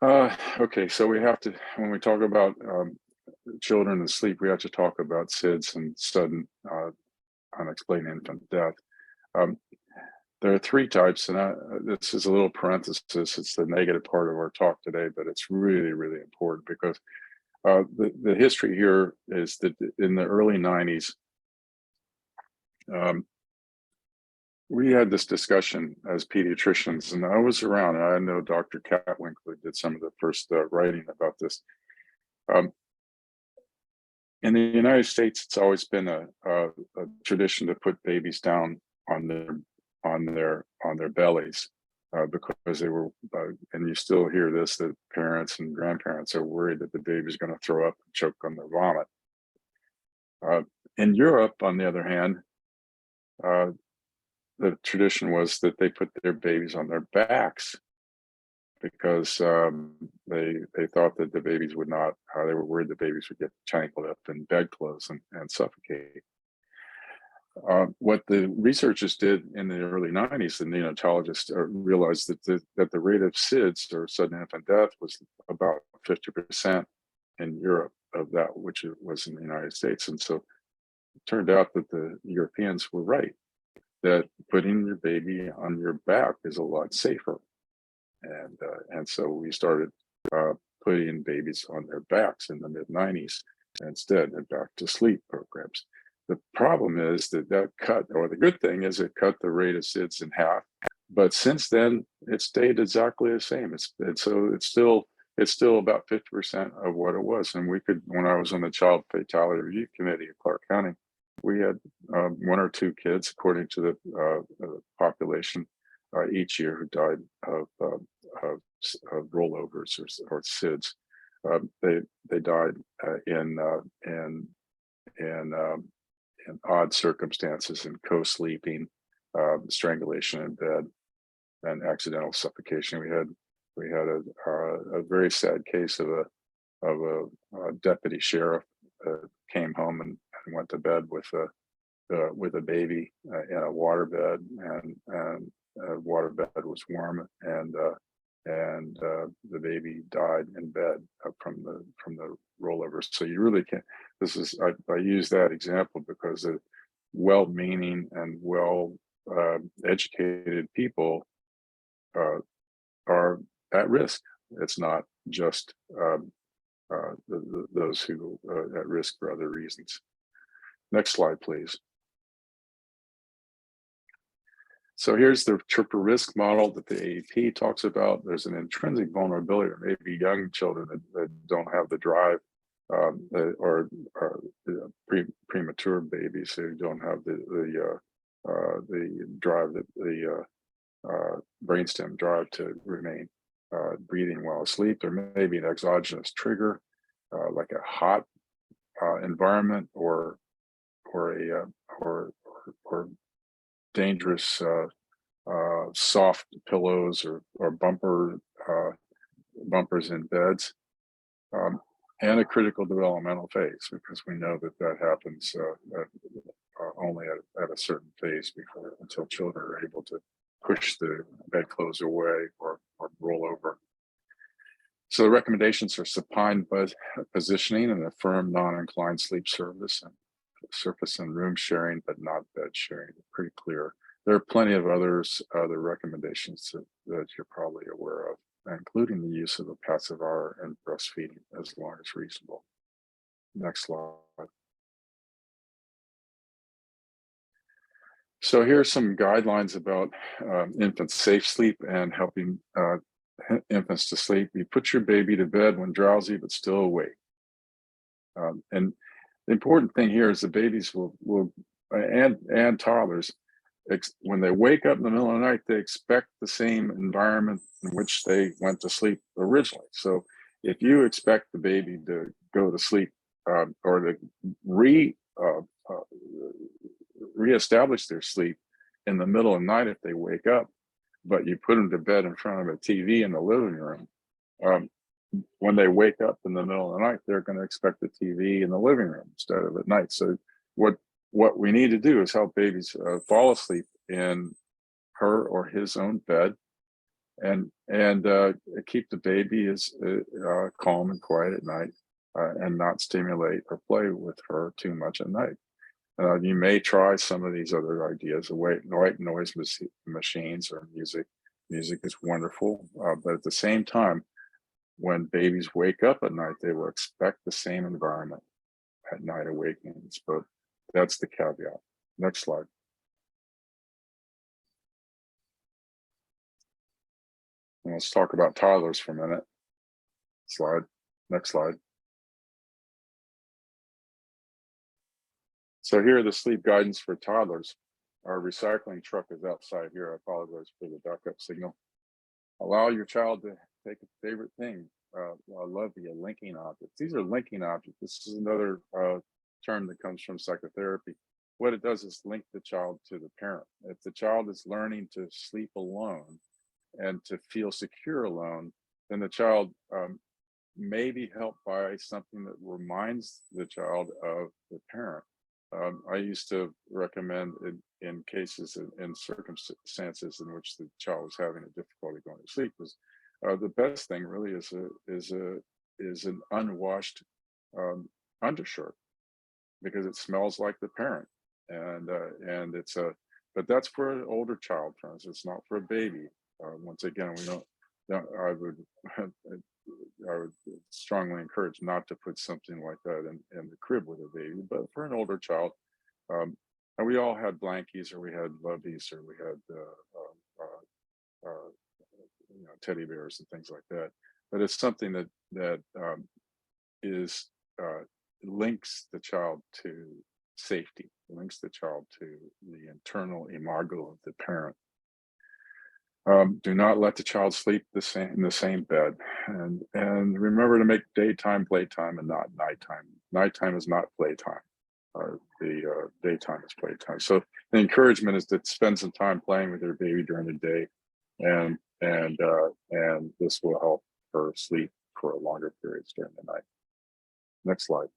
[SPEAKER 2] Okay, so we have to, when we talk about children and sleep, we have to talk about SIDS and sudden unexplained infant death. There are three types, and this is a little parenthesis. It's the negative part of our talk today, but it's really, really important because the history here is that in the early 90s, we had this discussion as pediatricians, and I was around, and I know Dr. Catwinkler did some of the first writing about this. In the United States, it's always been a tradition to put babies down on their bellies because they were, and you still hear this, that parents and grandparents are worried that the baby's going to throw up and choke on their vomit. In Europe, on the other hand, the tradition was that they put their babies on their backs because they thought that the babies would not, they were worried the babies would get tangled up in bedclothes and suffocate. What the researchers did in the early 90s, the neonatologists realized that the rate of SIDS, or sudden infant death, was about 50% in Europe of that which it was in the United States. And so it turned out that the Europeans were right, that putting your baby on your back is a lot safer. And so we started putting babies on their backs in the mid-90s instead, and back to sleep programs. The problem is that cut, or the good thing is it cut the rate of SIDS in half. But since then, it stayed exactly the same. It's still about 50% of what it was. And we could, when I was on the Child Fatality Review Committee at Clark County, we had one or two kids, according to the population, each year who died of rollovers or SIDS. They died in odd circumstances, and co-sleeping, strangulation in bed, and accidental suffocation. We had a very sad case of a deputy sheriff came home and went to bed with a baby in a waterbed, and was warm, and the baby died in bed from the rollover. So you really can't. I use that example because the well-meaning and well educated people are at risk. It's not just those who are at risk for other reasons. Next slide, please. So here's the triple risk model that the AAP talks about. There's an intrinsic vulnerability, or maybe young children that don't have the drive, or premature babies who don't have the drive, the brainstem drive to remain breathing while asleep. There may be an exogenous trigger, like a hot environment, or dangerous soft pillows, or bumpers in beds, and a critical developmental phase, because we know that happens only at a certain phase until children are able to push the bedclothes away or roll over. So the recommendations are supine positioning and a firm non-inclined sleep surface and room sharing, but not bed sharing. Pretty clear. There are plenty of other recommendations that you're probably aware of, including the use of a passive hour and breastfeeding as long as reasonable. Next slide. So here are some guidelines about infant safe sleep and helping infants to sleep. You put your baby to bed when drowsy but still awake. And the important thing here is the babies and toddlers, when they wake up in the middle of the night, they expect the same environment in which they went to sleep originally. So if you expect the baby to go to sleep or to reestablish their sleep in the middle of the night if they wake up, but you put them to bed in front of a TV in the living room, when they wake up in the middle of the night, they're going to expect the TV in the living room instead of at night. So what we need to do is help babies fall asleep in her or his own bed, and keep the baby as calm and quiet at night, and not stimulate or play with her too much at night. You may try some of these other ideas, white noise machines or music. Music is wonderful, but at the same time, when babies wake up at night, they will expect the same environment at night awakenings. But that's the caveat. Next slide. And let's talk about toddlers for a minute. Slide. Next slide. So here are the sleep guidance for toddlers. Our recycling truck is outside here. I apologize for the duck up signal. Allow your child to take a favorite thing. I love the linking objects. These are linking objects. This is another term that comes from psychotherapy. What it does is link the child to the parent. If the child is learning to sleep alone and to feel secure alone, then the child may be helped by something that reminds the child of the parent. I used to recommend in cases, in circumstances in which the child was having a difficulty going to sleep, was the best thing really is an unwashed undershirt, because it smells like the parent, and it's but that's for an older child, friends. It's not for a baby. Once again, we don't. I would strongly encourage not to put something like that in the crib with a baby, but for an older child, and we all had blankies, or we had loveys, or we had teddy bears and things like that. But it's something that links the child to safety, links the child to the internal imago of the parent. Do not let the child sleep in the same bed, and remember to make daytime playtime and not nighttime. Nighttime is not playtime. The daytime is playtime. So the encouragement is to spend some time playing with your baby during the day, and this will help her sleep for longer periods during the night. Next slide.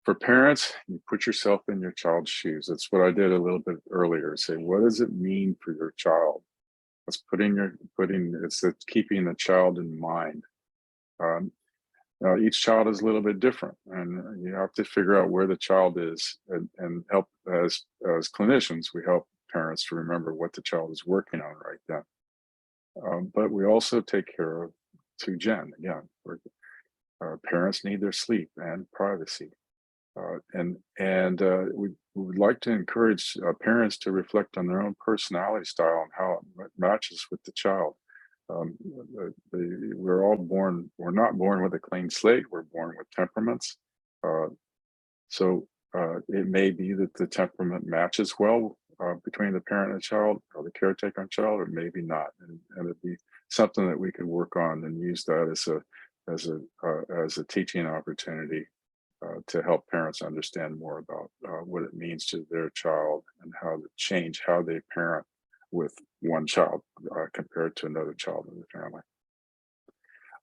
[SPEAKER 2] For parents, you put yourself in your child's shoes. That's what I did a little bit earlier. Say, what does it mean for your child? It's it's keeping the child in mind. Um, each child is a little bit different, and you have to figure out where the child is, and help as clinicians. We help parents to remember what the child is working on right then. But we also take care of to Jen again. Parents need their sleep and privacy. We would like to encourage parents to reflect on their own personality style and how it matches with the child. We're all born, we're not born with a clean slate, we're born with temperaments. Uh, so it may be that the temperament matches well between the parent and child, or the caretaker and child, or maybe not. And it'd be something that we could work on and use that as a teaching opportunity to help parents understand more about what it means to their child, and how to change how they parent with one child compared to another child in the family.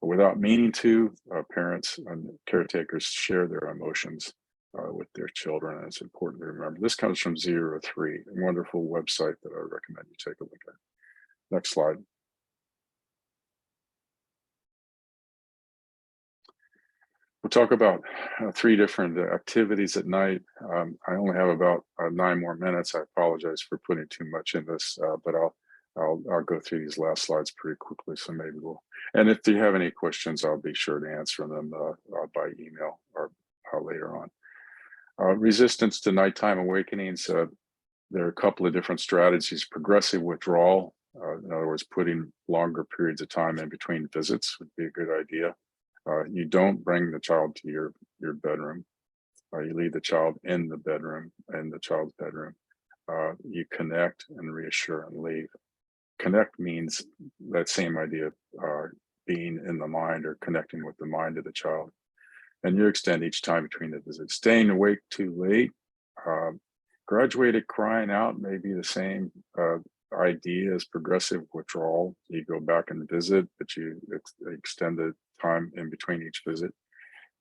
[SPEAKER 2] Without meaning to, parents and caretakers share their emotions with their children, and it's important to remember. This comes from 0 to 3, a wonderful website that I recommend you take a look at. Next slide. We'll talk about 3 different activities at night. I only have about 9 more minutes. I apologize for putting too much in this, but I'll go through these last slides pretty quickly. So maybe we'll. And if you have any questions, I'll be sure to answer them by email or later on. Resistance to nighttime awakenings. There are a couple of different strategies. Progressive withdrawal, in other words, putting longer periods of time in between visits would be a good idea. You don't bring the child to your bedroom. You leave the child in the bedroom, in the child's bedroom. You connect and reassure and leave. Connect means that same idea of being in the mind or connecting with the mind of the child. And you extend each time between the visits. Staying awake too late, graduated crying out may be the same idea as progressive withdrawal. You go back and visit, but you extend the time in between each visit.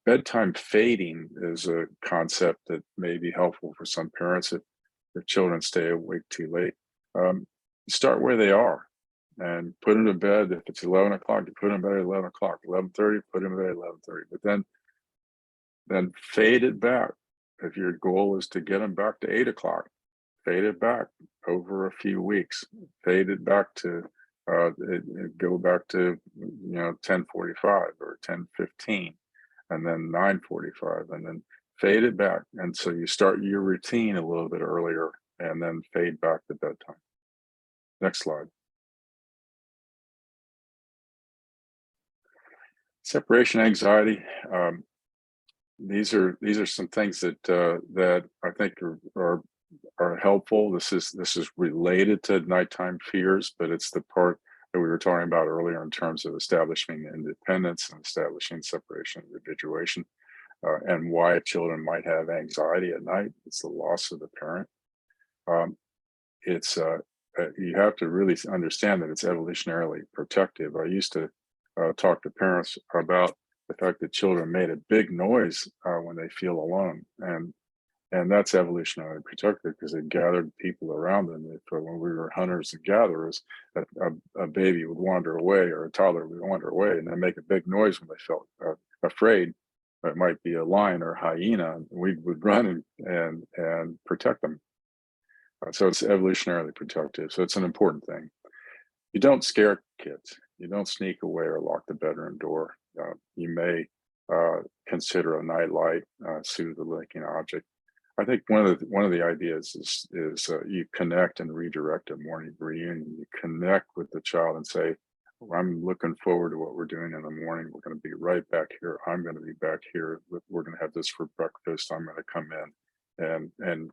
[SPEAKER 2] Bedtime fading is a concept that may be helpful for some parents if their children stay awake too late. Start where they are and put them to bed. If it's 11 o'clock, you put them to bed at 11 o'clock. 11:30, put them to bed at 11:30. But then fade it back. If your goal is to get them back to 8 o'clock, fade it back over a few weeks. Fade it back to go back to 10:45 or 10:15, and then 9:45, and then fade it back. And so you start your routine a little bit earlier, and then fade back to bedtime. Next slide. Separation anxiety. These are some things that I think are helpful. This is related to nighttime fears, but it's the part that we were talking about earlier in terms of establishing independence and establishing separation and individuation, and why children might have anxiety at night. It's the loss of the parent. It's You have to really understand that it's evolutionarily protective. I used to talk to parents about the fact that children made a big noise when they feel alone, and that's evolutionarily protective because it gathered people around them. When we were hunters and gatherers, a baby would wander away, or a toddler would wander away, and then make a big noise when they felt afraid. It might be a lion or a hyena, and we would run and protect them. So it's evolutionarily protective. So it's an important thing. You don't scare kids. You don't sneak away or lock the bedroom door. You may consider a nightlight, soothe a leaking object. I think one of the ideas is you connect and redirect a morning reunion. You connect with the child and say, "I'm looking forward to what we're doing in the morning. We're going to be right back here. I'm going to be back here. We're going to have this for breakfast. I'm going to come in and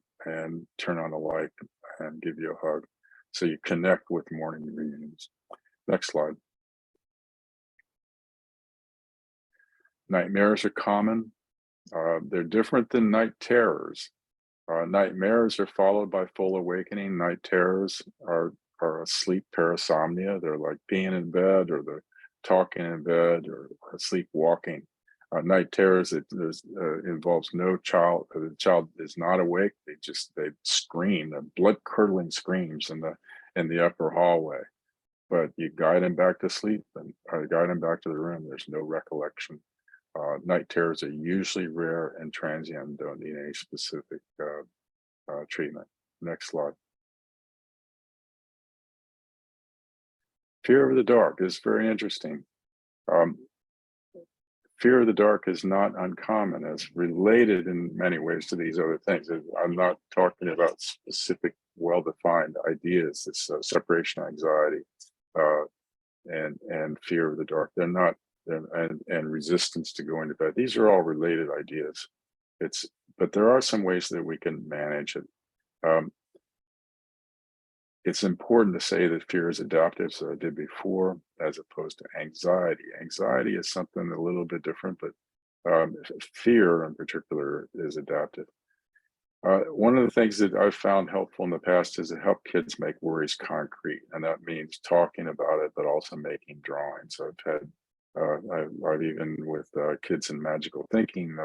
[SPEAKER 2] turn on the light and give you a hug." So you connect with morning reunions. Next slide. Nightmares are common. They're different than night terrors. Nightmares are followed by full awakening. Night terrors are a sleep parasomnia. They're like being in bed, or the talking in bed, or sleepwalking. Night terrors, it involves no child. The child is not awake. They scream, the blood curdling screams in the upper hallway. But you guide them back to sleep and guide them back to the room. There's no recollection. Night terrors are usually rare and transient and don't need any specific treatment. Next slide. Fear of the dark is very interesting. Um, Fear of the dark is not uncommon. It's related in many ways to these other things. I'm not talking about specific, well-defined ideas. It's separation anxiety and fear of the dark. They're not, and resistance to going to bed. These are all related ideas. But there are some ways that we can manage it. It's important to say that fear is adaptive, so I did before, as opposed to anxiety. Anxiety is something a little bit different, but fear in particular is adaptive. One of the things that I've found helpful in the past is to help kids make worries concrete, and that means talking about it, but also making drawings. So I've even with kids in magical thinking,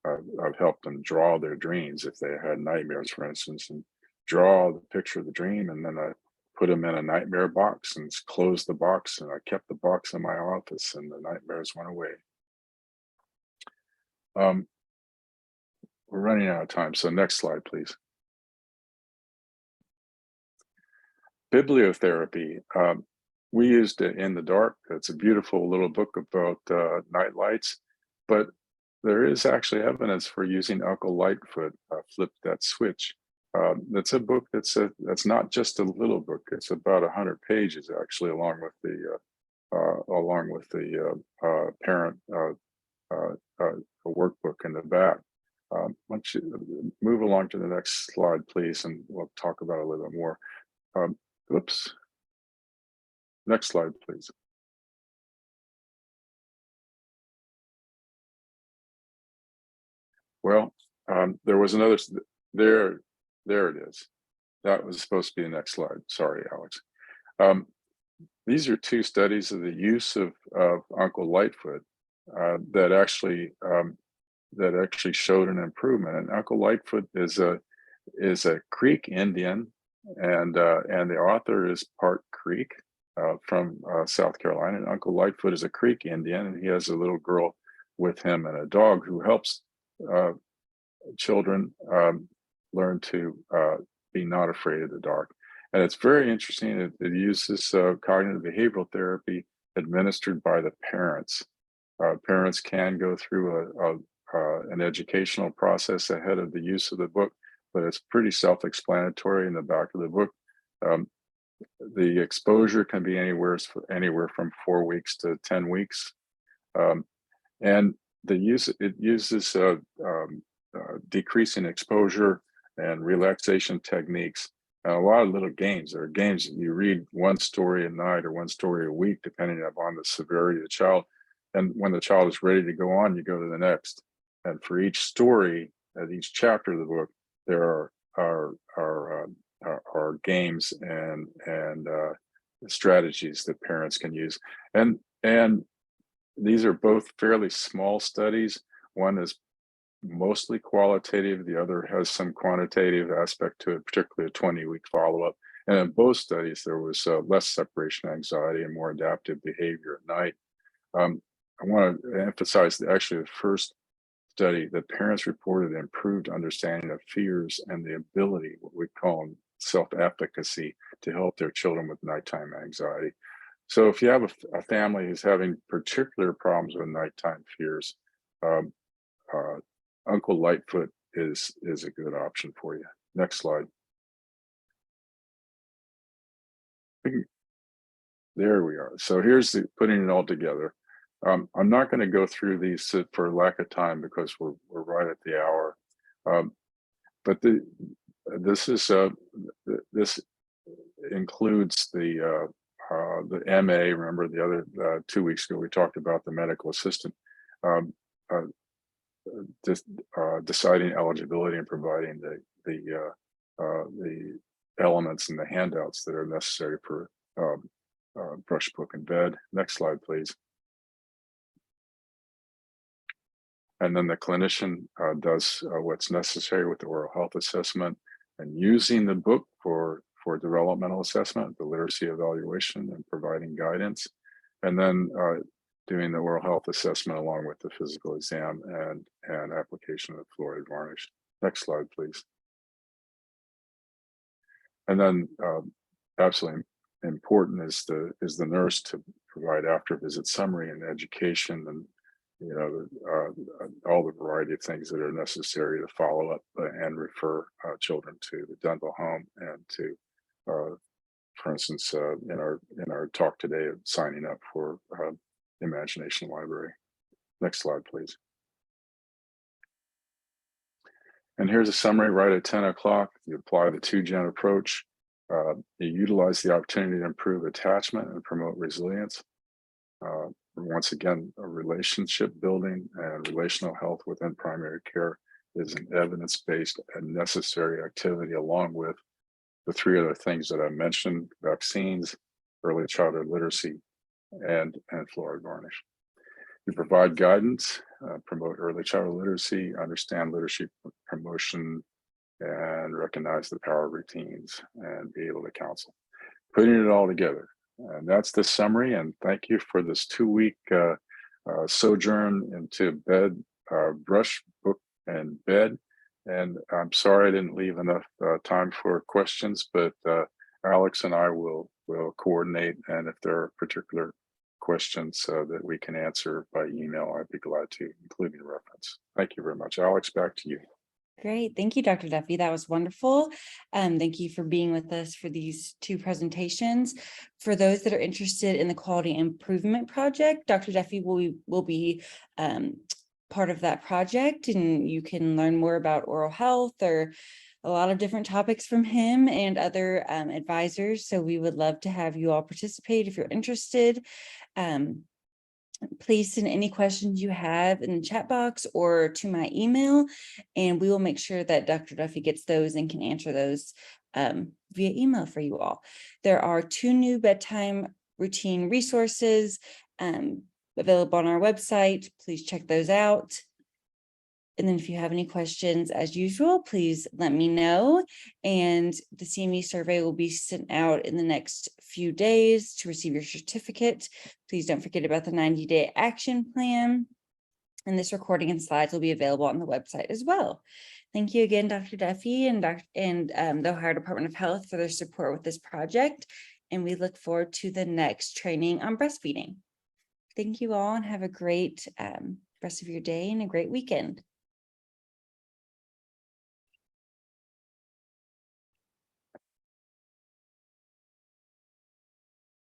[SPEAKER 2] I've helped them draw their dreams if they had nightmares, for instance, and draw the picture of the dream, and then I put them in a nightmare box and closed the box, and I kept the box in my office, and the nightmares went away. We're running out of time, so next slide, please. Bibliotherapy. We used it in the dark. It's a beautiful little book about night lights, but there is actually evidence for using Uncle Lightfoot, Flip That Switch. That's a book that's not just a little book. It's about 100 pages actually, along with the parent workbook in the back. Why don't you move along to the next slide, please, and we'll talk about it a little bit more. Oops. Next slide, please. Well, there was another, there it is. That was supposed to be the next slide. Sorry, Alex. These are two studies of the use of Uncle Lightfoot that actually showed an improvement. And Uncle Lightfoot is a Creek Indian, and the author is part Creek from South Carolina. And Uncle Lightfoot is a Creek Indian, and he has a little girl with him and a dog who helps children learn to be not afraid of the dark. And it's very interesting. It uses cognitive behavioral therapy administered by the parents. Parents can go through an educational process ahead of the use of the book, but it's pretty self-explanatory in the back of the book. The exposure can be anywhere from 4 weeks to 10 weeks. And it uses decreasing exposure and relaxation techniques, and a lot of little games. There are games that you read one story a night or one story a week, depending upon the severity of the child. And when the child is ready to go on, you go to the next. And for each story, at each chapter of the book, there are games and strategies that parents can use. And these are both fairly small studies. One is mostly qualitative, the other has some quantitative aspect to it, particularly a 20-week follow-up. And in both studies, there was less separation anxiety and more adaptive behavior at night. I want to emphasize that actually the first study, the parents reported improved understanding of fears and the ability, what we call self-efficacy, to help their children with nighttime anxiety. So if you have a family who's having particular problems with nighttime fears, Uncle Lightfoot is a good option for you. Next slide. There we are. So here's putting it all together. I'm not going to go through these for lack of time because we're right at the hour. But this includes the MA. Remember the other 2 weeks ago we talked about the medical assistant. Deciding eligibility and providing the elements and the handouts that are necessary for brush, book, and bed. Next slide, please. And then the clinician does what's necessary with the oral health assessment and using the book for developmental assessment, the literacy evaluation, and providing guidance. And then doing the oral health assessment along with the physical exam and application of fluoride varnish. Next slide, please. And then absolutely important is the nurse to provide after visit summary and education, and all the variety of things that are necessary to follow up and refer children to the dental home and to, for instance, in our talk today of signing up for Imagination Library. Next slide, please. And here's a summary right at 10 o'clock. You apply the 2-gen approach. You utilize the opportunity to improve attachment and promote resilience. Once again, a relationship building and relational health within primary care is an evidence-based and necessary activity, along with the 3 other things that I mentioned: vaccines, early childhood literacy, and fluoride varnish. You provide guidance, promote early childhood literacy, understand literacy promotion, and recognize the power of routines, and be able to counsel. Putting it all together. And that's the summary. And thank you for this 2-week sojourn into Brush, Book, and Bed. And I'm sorry I didn't leave enough time for questions, but Alex and I will coordinate. And if there are particular questions that we can answer by email, I'd be glad to, including reference. Thank you very much. Alex, back to you.
[SPEAKER 1] Great. Thank you, Dr. Duffy. That was wonderful. Thank you for being with us for these 2 presentations. For those that are interested in the Quality Improvement Project, Dr. Duffy will be part of that project, and you can learn more about oral health or a lot of different topics from him and other advisors. So we would love to have you all participate if you're interested. Please send any questions you have in the chat box or to my email, and we will make sure that Dr. Duffy gets those and can answer those via email for you all. There are 2 new bedtime routine resources available on our website. Please check those out. And then if you have any questions, as usual, please let me know. And the CME survey will be sent out in the next few days to receive your certificate. Please don't forget about the 90-day action plan. And this recording and slides will be available on the website as well. Thank you again, Dr. Duffy and the Ohio Department of Health for their support with this project. And we look forward to the next training on breastfeeding. Thank you all, and have a great rest of your day and a great weekend.